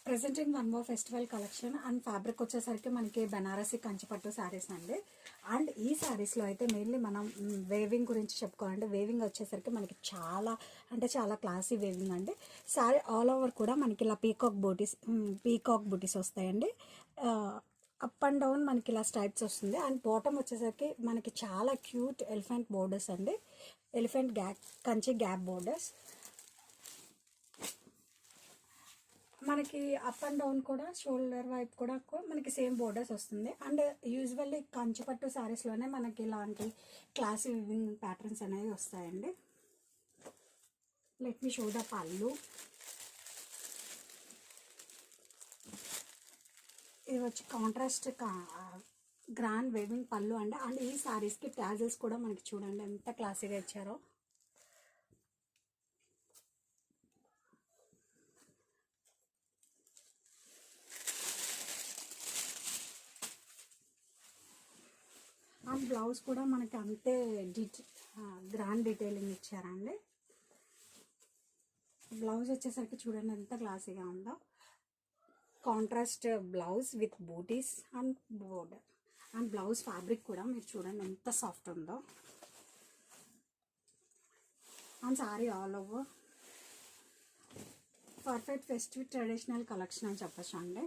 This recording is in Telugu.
Presenting one more festival collection and fabric వచ్చేసరికి మనకి బెనారసి కంచిపట్టు శారీస్ అండి. అండ్ ఈ శారీస్లో అయితే మెయిన్లీ మనం వేవింగ్ గురించి చెప్పుకోవాలంటే వేవింగ్ వచ్చేసరికి మనకి చాలా క్లాసీ వేవింగ్ అండి. శారీ ఆల్ ఓవర్ కూడా మనకి ఇలా పీకాక్ బూటీస్ వస్తాయండి. అప్ అండ్ డౌన్ మనకి ఇలా స్ట్రైప్స్ వస్తుంది. అండ్ బాటమ్ వచ్చేసరికి మనకి చాలా క్యూట్ ఎలిఫెంట్ బోర్డర్స్ అండి. Elephant Kanchi gap borders. మనకి అప్ అండ్ డౌన్ కూడా షోల్డర్ వైపు కూడా మనకి సేమ్ బోర్డర్స్ వస్తుంది. అండ్ యూజువల్లీ కంచిపట్టు శారీస్లోనే మనకి ఇలాంటి క్లాసీ వివింగ్ ప్యాటర్న్స్ అనేవి వస్తాయండి. లెట్ మీ షో ద పళ్ళు. ఇది వచ్చి కాంట్రాస్ట్ గ్రాండ్ వేవింగ్ పళ్ళు అండి. అండ్ ఈ శారీస్కి ట్యాజల్స్ కూడా మనకి చూడండి ఎంత క్లాసీగా ఇచ్చారో. అండ్ బ్లౌజ్ కూడా మనకి అంతే గ్రాండ్ డీటెయిలింగ్ ఇచ్చారండి. బ్లౌజ్ వచ్చేసరికి చూడండి ఎంత క్లాసీగా ఉందో. Contrast blouse with buttis and border. And blouse fabric కూడా మీరు చూడండి ఎంత సాఫ్ట్ ఉందో. And sari all over perfect festive traditional collection అని చెప్పచ్చు అండి.